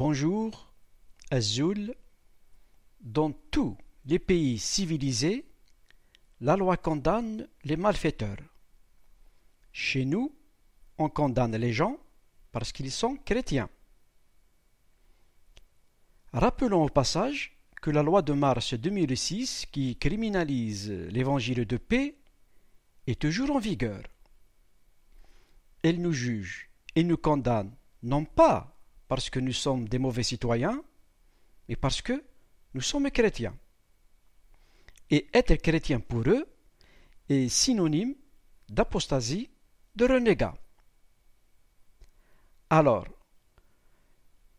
Bonjour, Azul. Dans tous les pays civilisés, la loi condamne les malfaiteurs. Chez nous, on condamne les gens parce qu'ils sont chrétiens. Rappelons au passage que la loi de mars 2006 qui criminalise l'évangile de paix est toujours en vigueur. Elle nous juge et nous condamne non pas parce que nous sommes des mauvais citoyens, mais parce que nous sommes chrétiens. Et être chrétien pour eux est synonyme d'apostasie, de renégat. Alors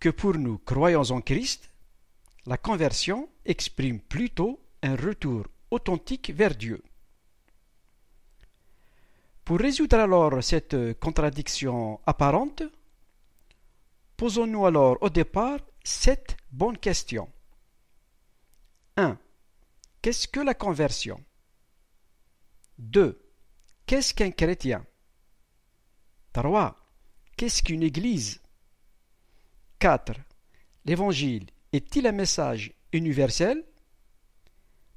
que pour nous, croyants en Christ, la conversion exprime plutôt un retour authentique vers Dieu. Pour résoudre alors cette contradiction apparente, posons-nous alors au départ 7 bonnes questions. 1. Qu'est-ce que la conversion? 2. Qu'est-ce qu'un chrétien? 3. Qu'est-ce qu'une église? 4. L'évangile est-il un message universel?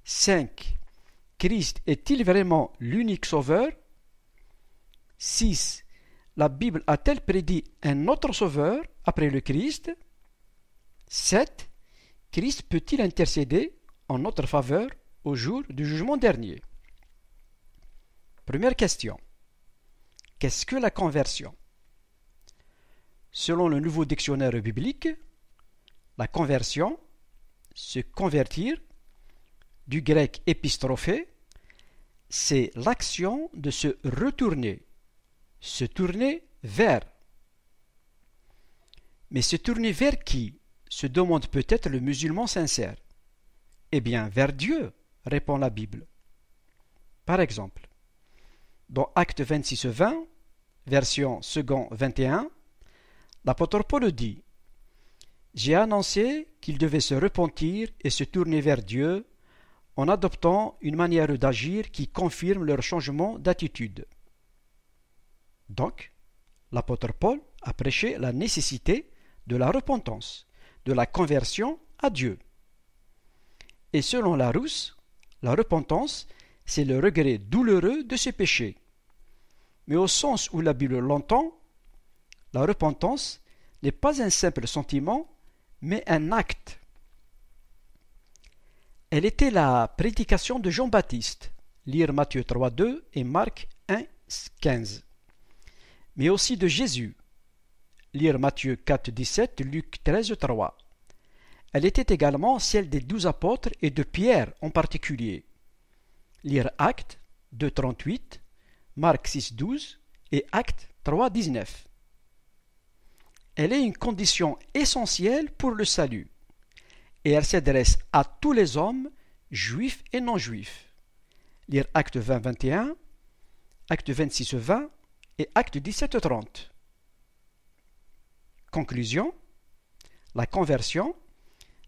5. Christ est-il vraiment l'unique sauveur? 6. La Bible a-t-elle prédit un autre sauveur après le Christ? 7. Christ peut-il intercéder en notre faveur au jour du jugement dernier? Première question. Qu'est-ce que la conversion? Selon le nouveau dictionnaire biblique, la conversion, se convertir, du grec épistrophé, c'est l'action de se retourner, se tourner vers. Mais se tourner vers qui? Se demande peut-être le musulman sincère. Eh bien, vers Dieu, répond la Bible. Par exemple, dans Actes 26-20, version second 21, l'apôtre Paul dit: J'ai annoncé qu'ils devaient se repentir et se tourner vers Dieu en adoptant une manière d'agir qui confirme leur changement d'attitude. Donc, l'apôtre Paul a prêché la nécessité de la repentance, de la conversion à Dieu. Et selon Larousse, la repentance, c'est le regret douloureux de ses péchés. Mais au sens où la Bible l'entend, la repentance n'est pas un simple sentiment, mais un acte. Elle était la prédication de Jean-Baptiste, lire Matthieu 3,2 et Marc 1,15. Mais aussi de Jésus, lire Matthieu 4,17, Luc 13,3. Elle était également celle des 12 apôtres et de Pierre en particulier, lire Actes 2,38, Marc 6,12 et Actes 3,19. Elle est une condition essentielle pour le salut, et elle s'adresse à tous les hommes, juifs et non-juifs. Lire Actes 20-21, Actes 26-20 et Actes 17-30. Conclusion: la conversion,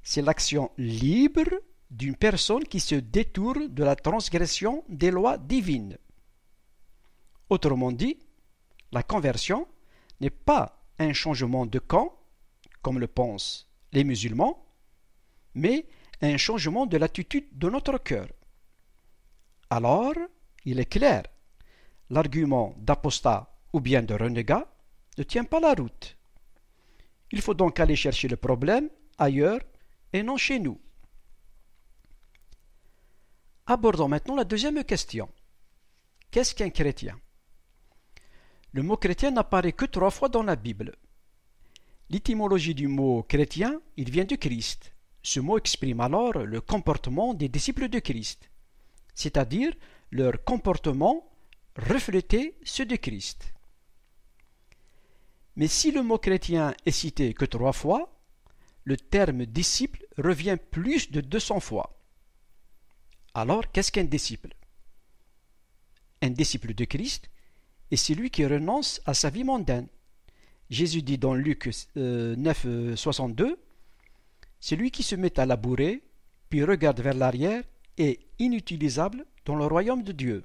c'est l'action libre d'une personne qui se détourne de la transgression des lois divines. Autrement dit, la conversion n'est pas un changement de camp, comme le pensent les musulmans, mais un changement de l'attitude de notre cœur. Alors, il est clair, l'argument d'apostat ou bien de renégat ne tient pas la route. Il faut donc aller chercher le problème ailleurs et non chez nous. Abordons maintenant la deuxième question. Qu'est-ce qu'un chrétien? Le mot chrétien n'apparaît que 3 fois dans la Bible. L'étymologie du mot chrétien, il vient du Christ. Ce mot exprime alors le comportement des disciples de Christ, c'est-à-dire leur comportement reflétait ceux de Christ. Mais si le mot chrétien est cité que 3 fois, le terme disciple revient plus de 200 fois. Alors, qu'est-ce qu'un disciple? Un disciple de Christ est celui qui renonce à sa vie mondaine. Jésus dit dans Luc 9,62, celui qui se met à labourer, puis regarde vers l'arrière, est inutilisable dans le royaume de Dieu.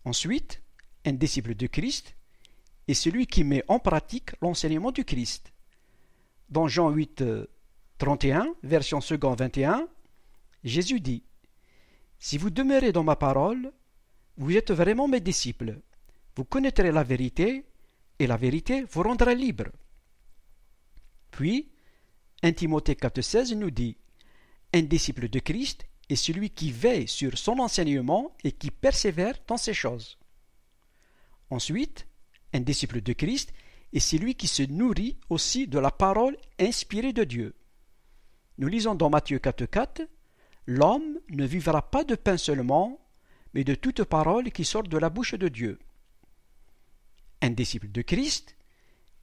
Ensuite, un disciple de Christ est celui qui met en pratique l'enseignement du Christ. Dans Jean 8, 31, version second 21, Jésus dit: Si vous demeurez dans ma parole, vous êtes vraiment mes disciples. Vous connaîtrez la vérité, et la vérité vous rendra libre. Puis, 1 Timothée 4,16 nous dit: Un disciple de Christ est celui qui veille sur son enseignement et qui persévère dans ces choses. Ensuite, un disciple de Christ est celui qui se nourrit aussi de la parole inspirée de Dieu. Nous lisons dans Matthieu 4,4: L'homme ne vivra pas de pain seulement, mais de toute parole qui sort de la bouche de Dieu. Un disciple de Christ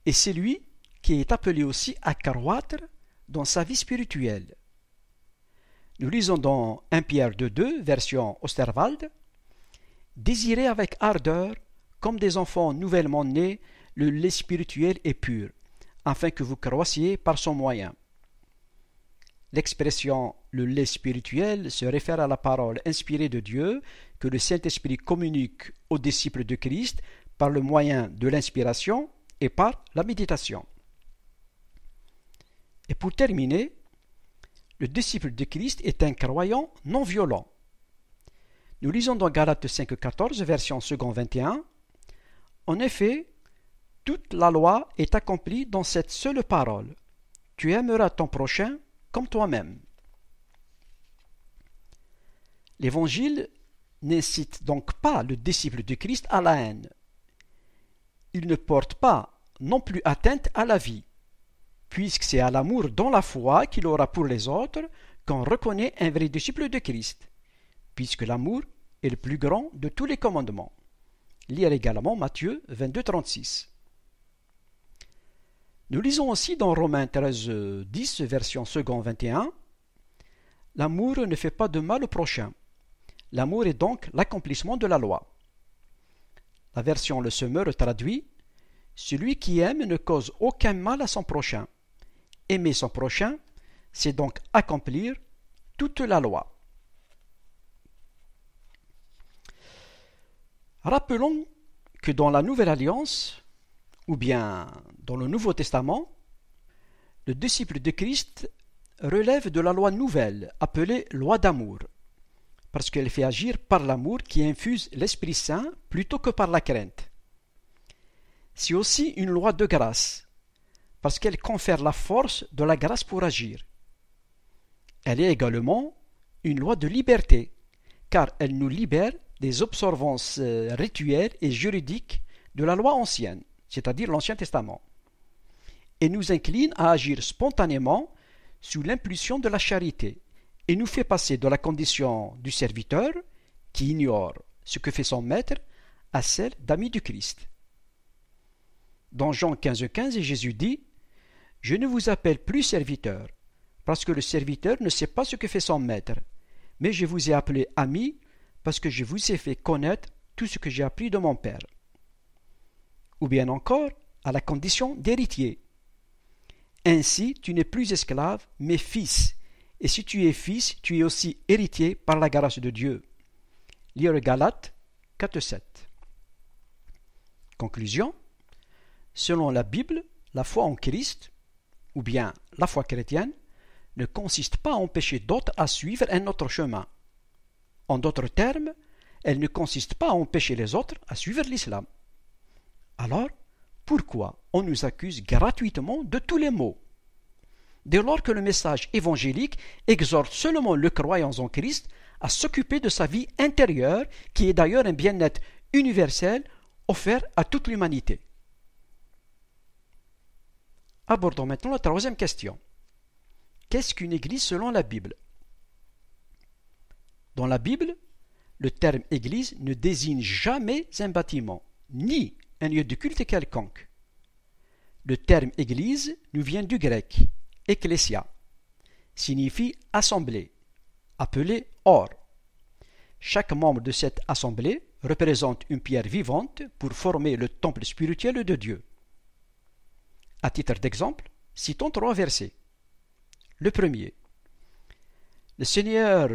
est celui qui est appelé aussi à croître dans sa vie spirituelle. Nous lisons dans 1 Pierre 2,2, version Osterwald: Désirez avec ardeur, comme des enfants nouvellement nés, le lait spirituel et pur, afin que vous croissiez par son moyen. L'expression « le lait spirituel » se réfère à la parole inspirée de Dieu que le Saint-Esprit communique aux disciples de Christ par le moyen de l'inspiration et par la méditation. Et pour terminer, le disciple de Christ est un croyant non violent. Nous lisons dans Galates 5,14, version second 21, En effet, toute la loi est accomplie dans cette seule parole: Tu aimeras ton prochain comme toi-même. L'Évangile n'incite donc pas le disciple de Christ à la haine. Il ne porte pas non plus atteinte à la vie, puisque c'est à l'amour dans la foi qu'il aura pour les autres qu'on reconnaît un vrai disciple de Christ, puisque l'amour est le plus grand de tous les commandements. Lire également Matthieu 22, 36. Nous lisons aussi dans Romains 13, 10, version second 21, L'amour ne fait pas de mal au prochain. L'amour est donc l'accomplissement de la loi. La version Le Semeur traduit: Celui qui aime ne cause aucun mal à son prochain. Aimer son prochain, c'est donc accomplir toute la loi. Rappelons que dans la Nouvelle Alliance, ou bien dans le Nouveau Testament, le disciple de Christ relève de la loi nouvelle, appelée loi d'amour, parce qu'elle fait agir par l'amour qui infuse l'Esprit Saint plutôt que par la crainte. C'est aussi une loi de grâce, parce qu'elle confère la force de la grâce pour agir. Elle est également une loi de liberté, car elle nous libère des observances rituelles et juridiques de la loi ancienne, c'est-à-dire l'Ancien Testament, et nous incline à agir spontanément sous l'impulsion de la charité, et nous fait passer de la condition du serviteur, qui ignore ce que fait son maître, à celle d'ami du Christ. Dans Jean 15,15, Jésus dit: Je ne vous appelle plus serviteur, parce que le serviteur ne sait pas ce que fait son maître, mais je vous ai appelé ami, parce que je vous ai fait connaître tout ce que j'ai appris de mon Père. Ou bien encore, à la condition d'héritier. Ainsi, tu n'es plus esclave, mais fils, et si tu es fils, tu es aussi héritier par la grâce de Dieu. Lire Galates 4,7. Conclusion: selon la Bible, la foi en Christ, ou bien la foi chrétienne, ne consiste pas à empêcher d'autres à suivre un autre chemin. En d'autres termes, elle ne consiste pas à empêcher les autres à suivre l'islam. Alors, pourquoi on nous accuse gratuitement de tous les maux? Dès lors que le message évangélique exhorte seulement le croyant en Christ à s'occuper de sa vie intérieure, qui est d'ailleurs un bien-être universel offert à toute l'humanité. Abordons maintenant la troisième question. Qu'est-ce qu'une église selon la Bible? Dans la Bible, le terme église ne désigne jamais un bâtiment, ni un lieu de culte quelconque. Le terme église nous vient du grec, ecclésia, signifie assemblée, appelée or. Chaque membre de cette assemblée représente une pierre vivante pour former le temple spirituel de Dieu. À titre d'exemple, citons 3 versets. Le premier: Le Seigneur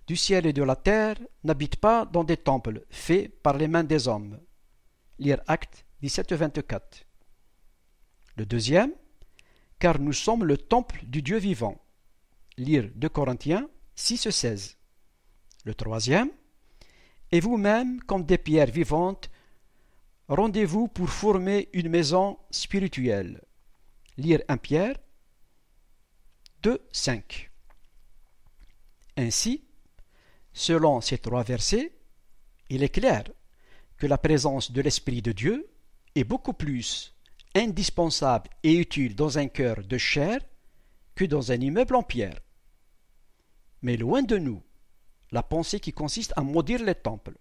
du ciel et de la terre n'habite pas dans des temples faits par les mains des hommes. Lire Actes 17, 24. Le deuxième: car nous sommes le temple du Dieu vivant. Lire 2 Corinthiens 6,16. Le troisième, et vous-même, comme des pierres vivantes, rendez-vous pour former une maison spirituelle. Lire 1 Pierre 2,5. Ainsi, selon ces trois versets, il est clair que la présence de l'Esprit de Dieu est beaucoup plus indispensable et utile dans un cœur de chair que dans un immeuble en pierre. Mais loin de nous la pensée qui consiste à maudire les temples.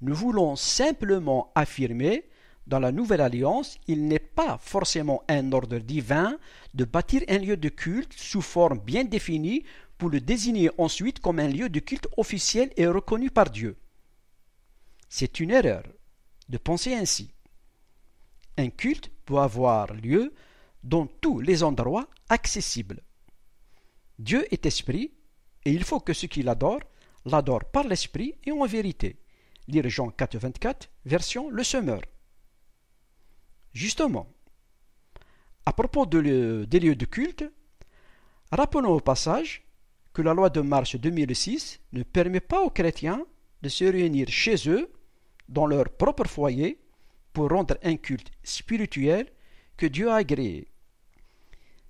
Nous voulons simplement affirmer, dans la Nouvelle Alliance, il n'est pas forcément un ordre divin de bâtir un lieu de culte sous forme bien définie pour le désigner ensuite comme un lieu de culte officiel et reconnu par Dieu. C'est une erreur de penser ainsi. Un culte doit avoir lieu dans tous les endroits accessibles. Dieu est esprit et il faut que ceux qui l'adorent par l'esprit et en vérité. Lire Jean 4,24, version Le Semeur. Justement, à propos des lieux de culte, rappelons au passage que la loi de Mars 2006 ne permet pas aux chrétiens de se réunir chez eux, dans leur propre foyer, pour rendre un culte spirituel que Dieu a agréé.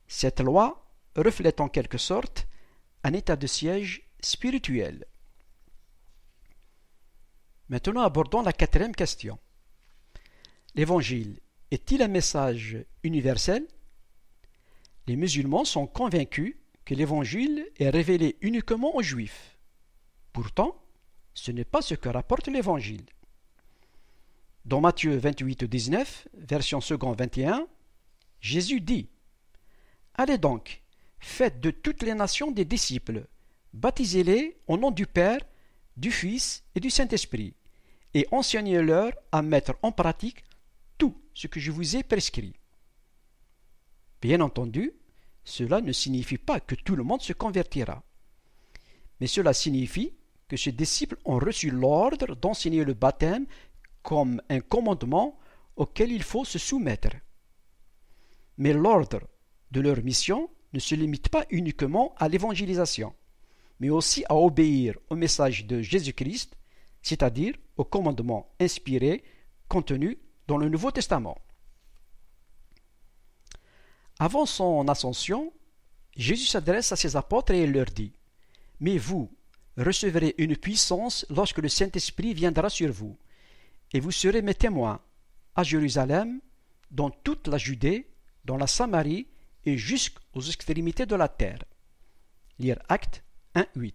Cette loi reflète en quelque sorte un état de siège spirituel. Maintenant, abordons la quatrième question. L'Évangile est-il un message universel? Les musulmans sont convaincus que l'Évangile est révélé uniquement aux Juifs. Pourtant, ce n'est pas ce que rapporte l'Évangile. Dans Matthieu 28,19, version second 21, Jésus dit « Allez donc, faites de toutes les nations des disciples, baptisez-les au nom du Père, du Fils et du Saint-Esprit, et enseignez-leur à mettre en pratique tout ce que je vous ai prescrit. » Bien entendu, cela ne signifie pas que tout le monde se convertira. Mais cela signifie que ces disciples ont reçu l'ordre d'enseigner le baptême comme un commandement auquel il faut se soumettre. Mais l'ordre de leur mission ne se limite pas uniquement à l'évangélisation, mais aussi à obéir au message de Jésus-Christ, c'est-à-dire au commandement inspiré contenu dans le Nouveau Testament. Avant son ascension, Jésus s'adresse à ses apôtres et il leur dit « Mais vous recevrez une puissance lorsque le Saint-Esprit viendra sur vous, et vous serez mes témoins à Jérusalem, dans toute la Judée, dans la Samarie et jusqu'aux extrémités de la terre. » Lire Actes 1,8.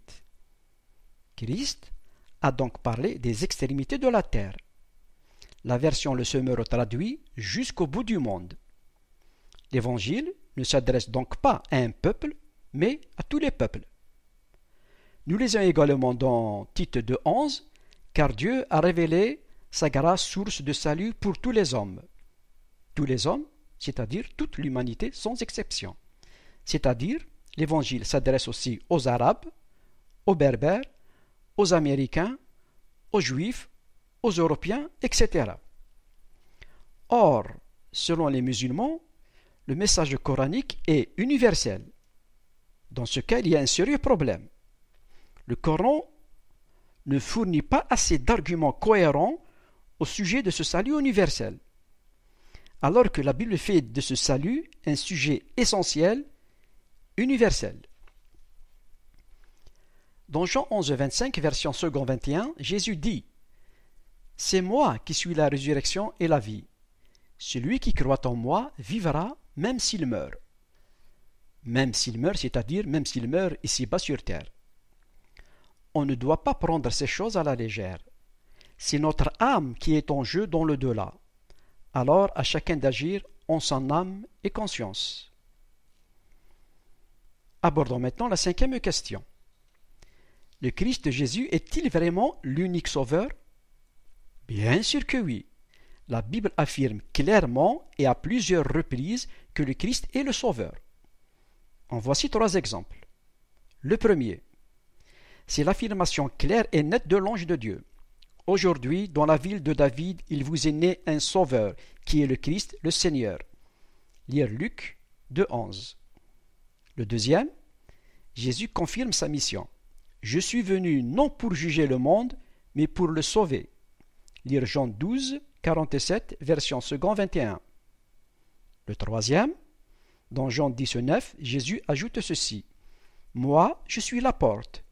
Christ a donc parlé des extrémités de la terre. La version Le Semeur traduit jusqu'au bout du monde. L'Évangile ne s'adresse donc pas à un peuple, mais à tous les peuples. Nous lisons également dans Tite 2,11 « Car Dieu a révélé sa grâce source de salut pour tous les hommes. » Tous les hommes, c'est-à-dire toute l'humanité sans exception. C'est-à-dire, l'Évangile s'adresse aussi aux Arabes, aux Berbères, aux Américains, aux Juifs, aux Européens, etc. Or, selon les musulmans, le message coranique est universel. Dans ce cas, il y a un sérieux problème. Le Coran ne fournit pas assez d'arguments cohérents au sujet de ce salut universel, alors que la Bible fait de ce salut un sujet essentiel, universel. Dans Jean 11,25, version second 21, Jésus dit « C'est moi qui suis la résurrection et la vie. Celui qui croit en moi vivra même s'il meurt. » Même s'il meurt, c'est-à-dire même s'il meurt ici-bas sur terre. On ne doit pas prendre ces choses à la légère. C'est notre âme qui est en jeu dans le delà. Alors à chacun d'agir en son âme et conscience. Abordons maintenant la cinquième question. Le Christ Jésus est-il vraiment l'unique sauveur? Bien sûr que oui. La Bible affirme clairement et à plusieurs reprises que le Christ est le sauveur. En voici trois exemples. Le premier, c'est l'affirmation claire et nette de l'ange de Dieu. Aujourd'hui, dans la ville de David, il vous est né un sauveur, qui est le Christ, le Seigneur. Lire Luc 2:11. Le deuxième, Jésus confirme sa mission. Je suis venu non pour juger le monde, mais pour le sauver. Lire Jean 12, 47, version second 21. Le troisième, dans Jean 19, Jésus ajoute ceci. Moi, je suis la porte.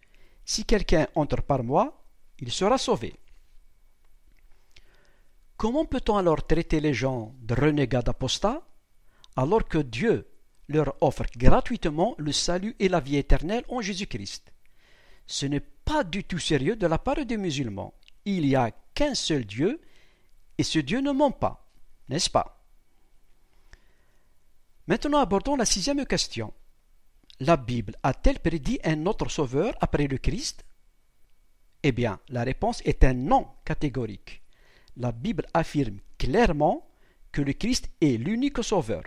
Si quelqu'un entre par moi, il sera sauvé. Comment peut-on alors traiter les gens de renégats d'apostats, alors que Dieu leur offre gratuitement le salut et la vie éternelle en Jésus-Christ? Ce n'est pas du tout sérieux de la part des musulmans. Il n'y a qu'un seul Dieu, et ce Dieu ne ment pas, n'est-ce pas? Maintenant abordons la sixième question. La Bible a-t-elle prédit un autre sauveur après le Christ? Eh bien, la réponse est un non catégorique. La Bible affirme clairement que le Christ est l'unique sauveur.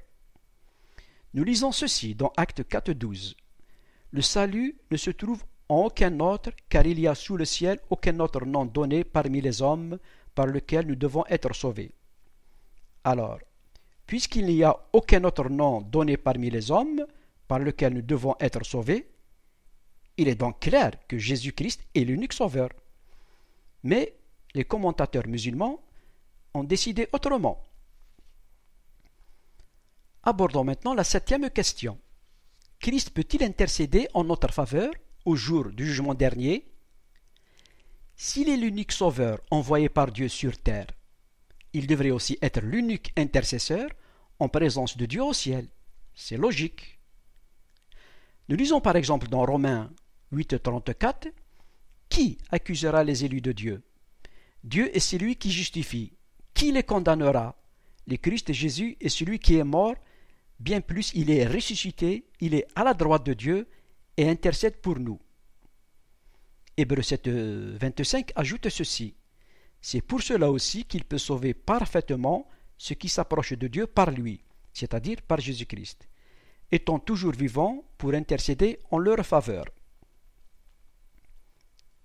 Nous lisons ceci dans Actes 4:12. Le salut ne se trouve en aucun autre, car il y a sous le ciel aucun autre nom donné parmi les hommes par lequel nous devons être sauvés. Alors, puisqu'il n'y a aucun autre nom donné parmi les hommes par lequel nous devons être sauvés, il est donc clair que Jésus-Christ est l'unique sauveur. Mais les commentateurs musulmans ont décidé autrement. Abordons maintenant la septième question. Christ peut-il intercéder en notre faveur au jour du jugement dernier? S'il est l'unique sauveur envoyé par Dieu sur terre, il devrait aussi être l'unique intercesseur en présence de Dieu au ciel. C'est logique. Nous lisons par exemple dans Romains 8:34, qui accusera les élus de Dieu? Dieu est celui qui justifie. Qui les condamnera? Le Christ Jésus est celui qui est mort, bien plus il est ressuscité, il est à la droite de Dieu et intercède pour nous. Hébreux 7:25 ajoute ceci. C'est pour cela aussi qu'il peut sauver parfaitement ceux qui s'approchent de Dieu par lui, c'est-à-dire par Jésus-Christ, étant toujours vivants pour intercéder en leur faveur.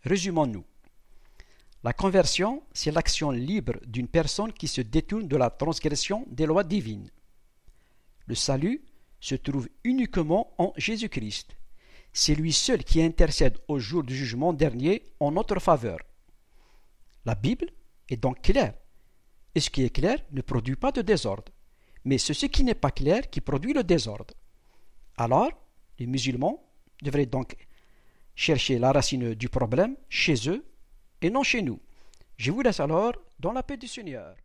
Résumons-nous. La conversion, c'est l'action libre d'une personne qui se détourne de la transgression des lois divines. Le salut se trouve uniquement en Jésus-Christ. C'est lui seul qui intercède au jour du jugement dernier en notre faveur. La Bible est donc claire, et ce qui est clair ne produit pas de désordre, mais c'est ce qui n'est pas clair qui produit le désordre. Alors, les musulmans devraient donc chercher la racine du problème chez eux et non chez nous. Je vous laisse alors dans la paix du Seigneur.